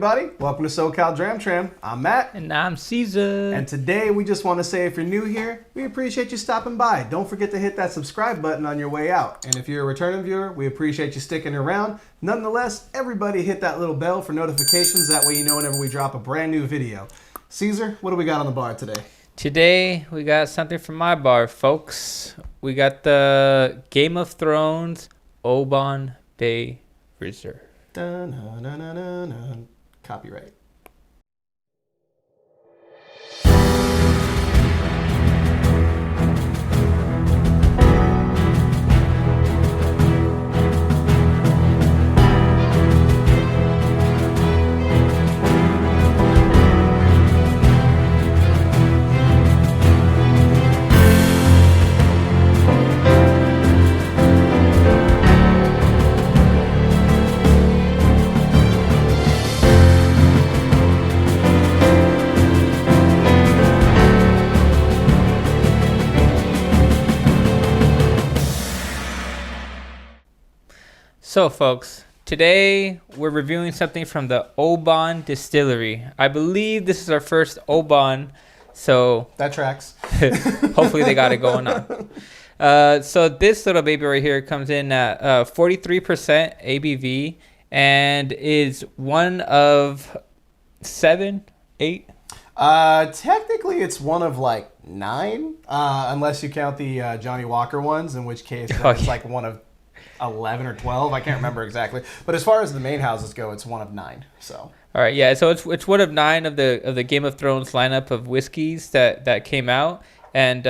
everybody. Welcome to socaldramtram. I'm Matt. And I'm Caesar. And today we just want to say if you're new here, we appreciate you stopping by. Don't forget to hit that subscribe button on your way out. And if you're a returning viewer, we appreciate you sticking around. Nonetheless, everybody hit that little bell for notifications. That way you know whenever we drop a brand new video. Caesar, what do we got on the bar today? Today, we got something from my bar, folks. We got the Game of Thrones Oban Bay Reserve. Dun, dun, dun, dun, dun, dun. Copyright. So, folks, today we're reviewing something from the Oban Distillery. I believe this is our first Oban, so That tracks. hopefully they got it going on. So this little baby right here comes in at 43% ABV and is one of 7, 8. Technically, it's one of like 9, unless you count the Johnny Walker ones, in which case it's like one of 11 or 12. I can't remember exactly. But as far as the main houses go, it's one of 9. So. All right, yeah. So it's one of 9 of the Game of Thrones lineup of whiskeys that came out, and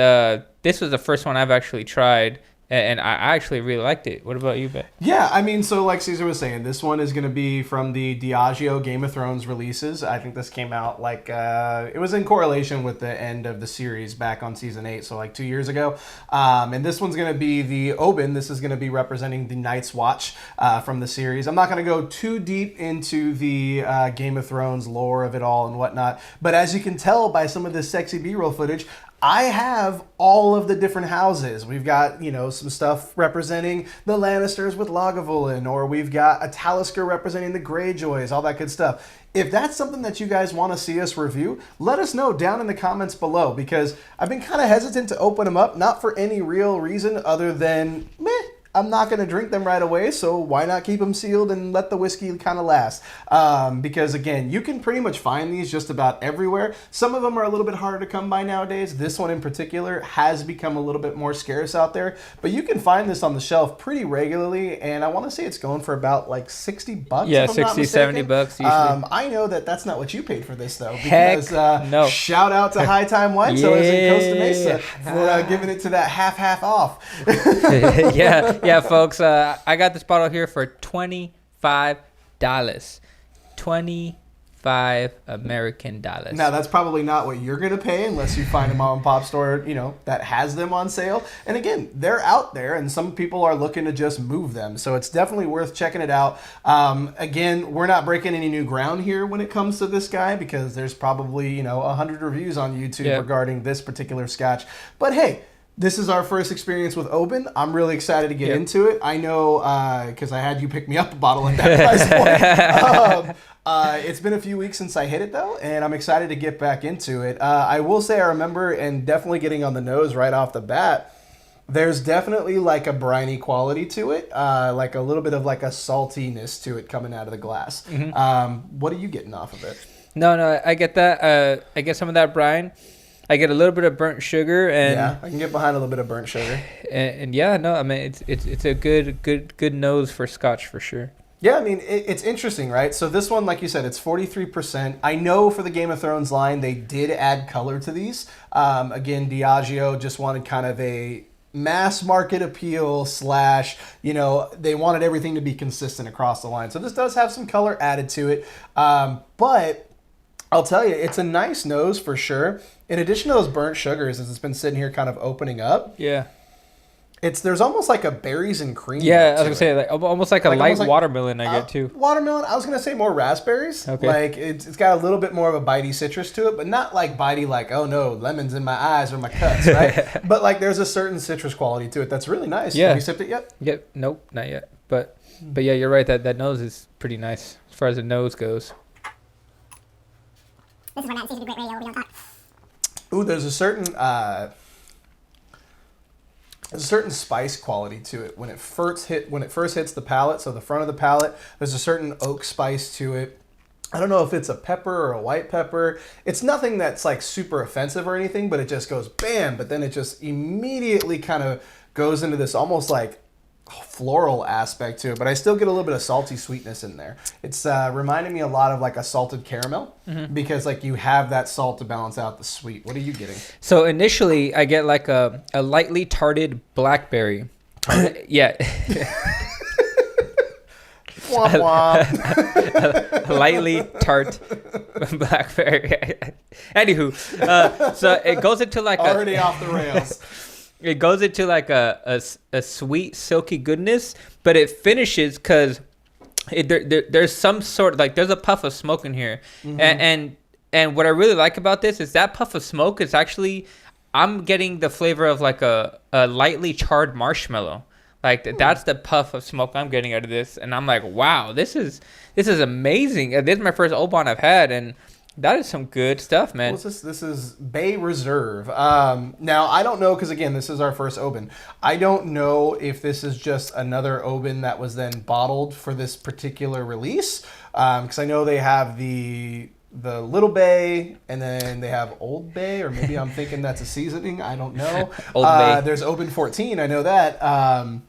this was the first one I've actually tried. And I actually really liked it. What about you, Ben? Yeah, I mean, so like Caesar was saying, this one is going to be from the Diageo Game of Thrones releases. I think this came out like, it was in correlation with the end of the series back on season 8, so like 2 years ago. And this one's going to be the Oban. This is going to be representing the Night's Watch from the series. I'm not going to go too deep into the Game of Thrones lore of it all and whatnot, but as you can tell by some of this sexy B-roll footage, I have all of the different houses. We've got, some stuff representing the Lannisters with Lagavulin, or we've got a Talisker representing the Greyjoys, all that good stuff. If that's something that you guys want to see us review, let us know down in the comments below, because I've been kind of hesitant to open them up, not for any real reason other than, I'm not going to drink them right away, so why not keep them sealed and let the whiskey kind of last? Because, again, you can pretty much find these just about everywhere. Some of them are a little bit harder to come by nowadays. This one in particular has become a little bit more scarce out there, but you can find this on the shelf pretty regularly, and I want to say it's going for about like $60. Yeah, 60, $70 usually. I know that's not what you paid for this, though, because no. Shout out to High Time Wine Cellars in Costa Mesa for giving it to that half off. Yeah, folks, I got this bottle here for $25. 25 American dollars. Now, that's probably not what you're going to pay unless you find a mom and pop store, that has them on sale. And again, they're out there, and some people are looking to just move them. So it's definitely worth checking it out. Again, we're not breaking any new ground here when it comes to this guy, because there's probably, 100 reviews on YouTube regarding this particular scotch. But hey, this is our first experience with Oban. I'm really excited to get into it. I know because I had you pick me up a bottle at that price point. It's been a few weeks since I hit it, though, and I'm excited to get back into it. I will say I remember, and definitely getting on the nose right off the bat, there's definitely like a briny quality to it, like a little bit of like a saltiness to it coming out of the glass. Mm-hmm. What are you getting off of it? No, I get that. I get some of that brine. I get a little bit of burnt sugar, and yeah, I can get behind a little bit of burnt sugar. And yeah, no, I mean it's a good nose for Scotch for sure. Yeah, I mean it's interesting, right? So this one, like you said, it's 43%. I know for the Game of Thrones line, they did add color to these. Again, Diageo just wanted kind of a mass market appeal / they wanted everything to be consistent across the line. So this does have some color added to it, but I'll tell you, it's a nice nose for sure. In addition to those burnt sugars, as it's been sitting here kind of opening up. Yeah. There's almost like a berries and cream. Yeah, I was going to say, like almost like a light watermelon I get too. Watermelon, I was going to say more raspberries. Okay. Like, it's got a little bit more of a bitey citrus to it, but not like bitey like, oh no, lemons in my eyes or my cuts, right? But like there's a certain citrus quality to it that's really nice. Yeah. Have you sipped it yet? Yep. Nope, not yet. But yeah, you're right. That nose is pretty nice as far as the nose goes. This is where Matt seems to be great radio. We don't talk. Ooh, there's a certain spice quality to it when it first hits the palate. So the front of the palate, there's a certain oak spice to it. I don't know if it's a pepper or a white pepper. It's nothing that's like super offensive or anything, but it just goes bam. But then it just immediately kind of goes into this almost like floral aspect to it. But I still get a little bit of salty sweetness in there. It's reminding me a lot of like a salted caramel because like you have that salt to balance out the sweet. What are you getting? So initially, I get like a lightly tarted blackberry. Yeah. Wah, wah. Lightly tart blackberry. Anywho, so it goes into like Already off the rails. It goes into like a sweet, silky goodness, but it finishes because there's some sort of like there's a puff of smoke in here, and what I really like about this is that puff of smoke is actually I'm getting the flavor of like a lightly charred marshmallow. Like that's the puff of smoke I'm getting out of this, and I'm like, wow, this is amazing. This is my first Oban I've had, and that is some good stuff, man. What's this? This is Bay Reserve. Now I don't know because again, this is our first Oban. I don't know if this is just another Oban that was then bottled for this particular release, because I know they have the Little Bay, and then they have Old Bay, or maybe I'm thinking that's a seasoning. I don't know. Old Bay. There's Oban 14. I know that.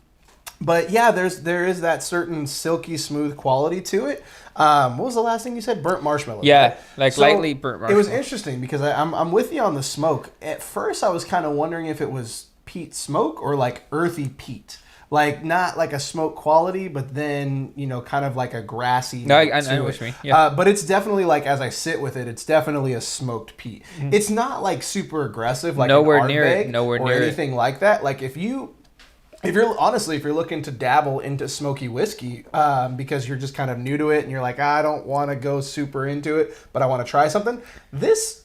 But yeah, there is that certain silky smooth quality to it. What was the last thing you said? Burnt marshmallow. Yeah, right? like So lightly burnt marshmallow. It was interesting because I'm with you on the smoke. At first, I was kind of wondering if it was peat smoke or like earthy peat. Like not like a smoke quality, but then kind of like a grassy. No, I note know to what it. you mean. Yeah. But it's definitely like as I sit with it, it's definitely a smoked peat. It's not like super aggressive, like Nowhere an near it. Ardbeg Nowhere or near it. anything like that. Like if you're looking to dabble into smoky whiskey because you're just kind of new to it and you're like, I don't want to go super into it, but I want to try something. This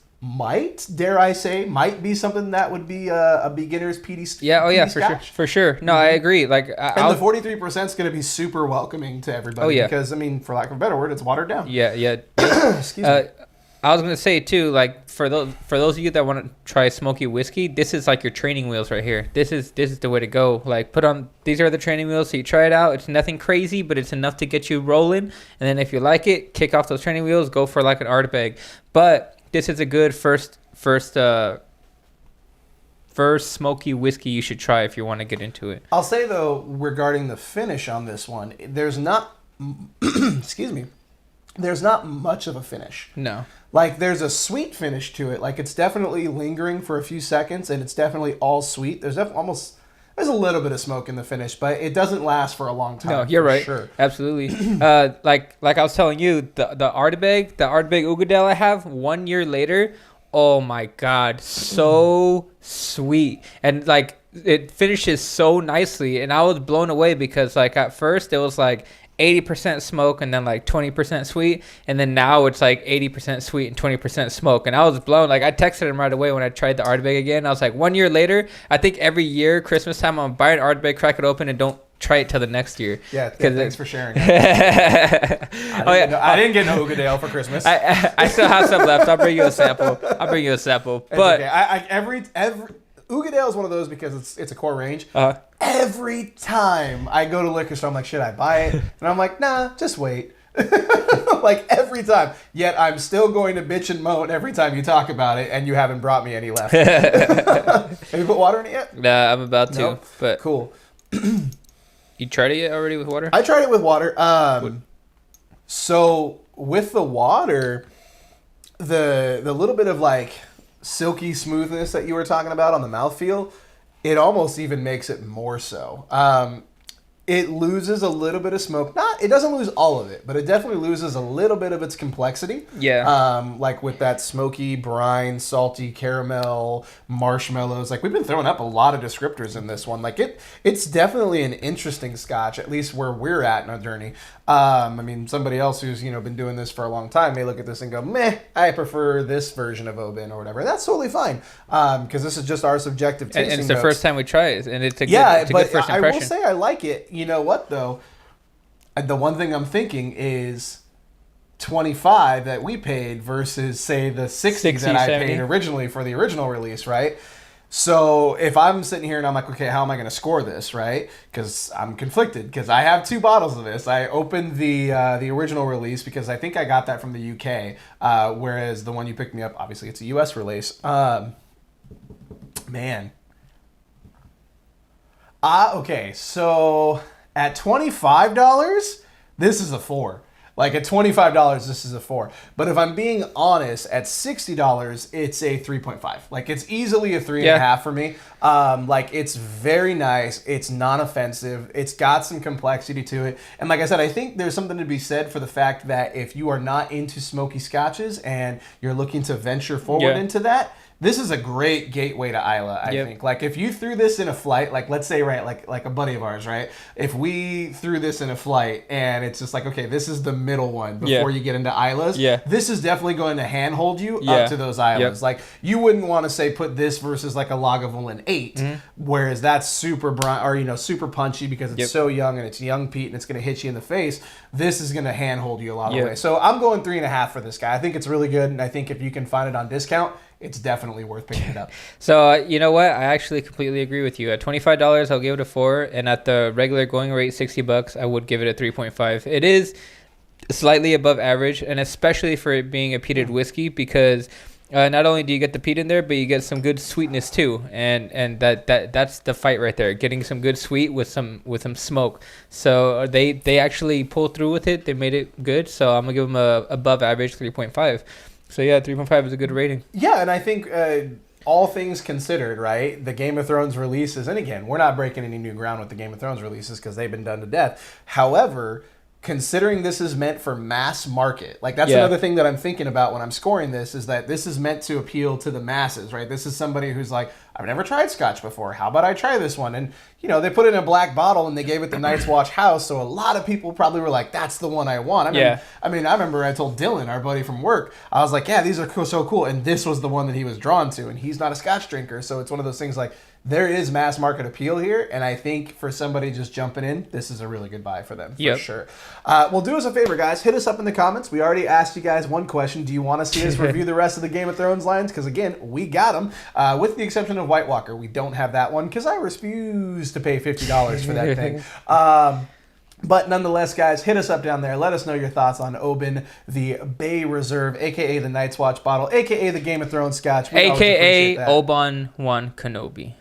dare I say, might be something that would be a beginner's peaty. Yeah. Oh yeah, peaty for sure. scotch. For sure. No, I agree. Like, And the 43% is going to be super welcoming to everybody. Oh, yeah. Because I mean, for lack of a better word, it's watered down. Yeah. Excuse me. I was gonna say too, like for those of you that want to try smoky whiskey, this is like your training wheels right here. This is the way to go. Like these are the training wheels, so you try it out. It's nothing crazy, but it's enough to get you rolling. And then if you like it, kick off those training wheels, go for like an Ardbeg. But this is a good first smoky whiskey you should try if you want to get into it. I'll say though, regarding the finish on this one, there's not excuse me, there's not much of a finish. No. Like there's a sweet finish to it. Like it's definitely lingering for a few seconds, and it's definitely all sweet. There's a little bit of smoke in the finish, but it doesn't last for a long time. No, you're right. Sure. Absolutely. Like I was telling you, the Ardbeg Ugadale I have 1 year later. Oh my God, so sweet, and like it finishes so nicely, and I was blown away because like at first it was like 80% smoke and then like 20% sweet, and then now it's like 80% sweet and 20% smoke, and I was blown. Like I texted him right away when I tried the Ardbeg again. I was like, 1 year later, I think every year Christmas time I'm buying Ardbeg, crack it open, and don't try it till the next year. Yeah, thanks for sharing. I didn't get no Ugadale for Christmas. I still have some left. I'll bring you a sample. But okay. Every Ugadale is one of those because it's a core range. Every time I go to liquor store, I'm like, should I buy it? And I'm like, nah, just wait. Like every time. Yet I'm still going to bitch and moan every time you talk about it, and you haven't brought me any left. Have you put water in it yet? Nah, I'm about to. Nope. But Cool. You tried it already with water? I tried it with water. So with the water, the little bit of like silky smoothness that you were talking about on the mouthfeel, it almost even makes it more so. It loses a little bit of smoke. It doesn't lose all of it, but it definitely loses a little bit of its complexity. Yeah. Like with that smoky, brine, salty caramel, marshmallows. Like we've been throwing up a lot of descriptors in this one. Like it's definitely an interesting scotch, at least where we're at in our journey. I mean, somebody else who's been doing this for a long time may look at this and go, meh, I prefer this version of Oban or whatever. That's totally fine, because this is just our subjective tasting and it's the notes. first time we try it, and it's a good first I impression. will say I like it. You know what though? The one thing I'm thinking is $25 that we paid versus say the $60 that I 70. paid originally for the original release, right? So if I'm sitting here and I'm like, okay, how am I going to score this, right? Because I'm conflicted because I have 2 bottles of this. I opened the original release because I think I got that from the UK, whereas the one you picked me up, obviously it's a US release. Man. Okay, so at $25, this is a 4. Like at $25, this is a 4. But if I'm being honest, at $60, it's a 3.5. Like it's easily a 3.5 for me. Like it's very nice. It's non-offensive. It's got some complexity to it. And like I said, I think there's something to be said for the fact that if you are not into smoky scotches and you're looking to venture forward into that, this is a great gateway to Isla, I think. Like, if you threw this in a flight, like, let's say, right, like a buddy of ours, right? If we threw this in a flight and it's just like, okay, this is the middle one before you get into Islas, this is definitely going to handhold you up to those Islas. Like, you wouldn't want to say put this versus like a Lagavulin 8, whereas that's super super punchy because it's so young and it's young peat and it's going to hit you in the face. This is going to handhold you a lot of the way. So I'm going 3.5 for this guy. I think it's really good, and I think if you can find it on discount, it's definitely worth picking it up. So, you know what? I actually completely agree with you. At $25, I'll give it a 4. And at the regular going rate, $60, I would give it a 3.5. It is slightly above average, and especially for it being a peated whiskey, because not only do you get the peat in there, but you get some good sweetness too. And that's the fight right there. Getting some good sweet with some smoke. So they actually pulled through with it. They made it good. So I'm going to give them a above average 3.5. So yeah, 3.5 is a good rating. Yeah, and I think all things considered, right, the Game of Thrones releases, and again, we're not breaking any new ground with the Game of Thrones releases because they've been done to death. However, considering this is meant for mass market, like that's another thing that I'm thinking about when I'm scoring this, is that this is meant to appeal to the masses, right? This is somebody who's like, I've never tried Scotch before. How about I try this one? And, you know, they put it in a black bottle and they gave it the Night's Watch House. So a lot of people probably were like, that's the one I want. I mean, I remember I told Dylan, our buddy from work, I was like, yeah, these are so cool. And this was the one that he was drawn to. And he's not a Scotch drinker. So it's one of those things like, there is mass market appeal here, and I think for somebody just jumping in, this is a really good buy for them, for sure. Well, do us a favor, guys. Hit us up in the comments. We already asked you guys one question. Do you want to see us review the rest of the Game of Thrones lines? Because, again, we got them. With the exception of White Walker, we don't have that one because I refuse to pay $50 for that thing. But nonetheless, guys, hit us up down there. Let us know your thoughts on Oban, the Bay Reserve, a.k.a. the Night's Watch bottle, a.k.a. the Game of Thrones Scotch. A.k.a. Oban 1 Kenobi.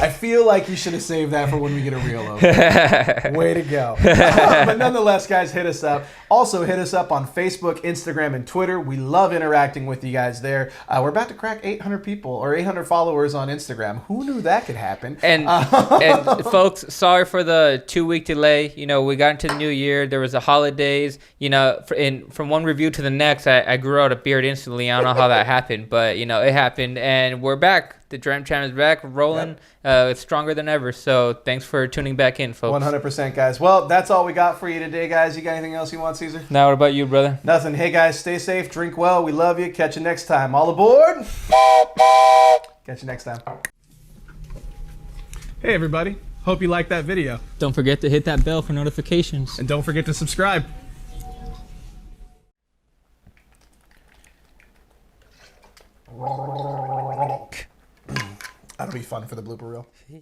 I feel like you should have saved that for when we get a real Oban. Way to go. But nonetheless, guys, hit us up. Also, hit us up on Facebook, Instagram, and Twitter. We love interacting with you guys there. We're about to crack 800 people or 800 followers on Instagram. Who knew that could happen? And folks, sorry for the 2-week delay. You know, we got into the new year. There was the holidays. You know, from one review to the next, I grew out a beard instantly. I don't know how that happened, but, you know, it happened. And we're back. The Dram Tram is back, rolling. It's stronger than ever. So thanks for tuning back in, folks. 100%, guys. Well, that's all we got for you today, guys. You got anything else you want, Caesar? Now, what about you, brother? Nothing. Hey, guys, stay safe, drink well. We love you. Catch you next time. All aboard. Catch you next time. Hey, everybody. Hope you liked that video. Don't forget to hit that bell for notifications. And don't forget to subscribe. That'll be fun for the blooper reel.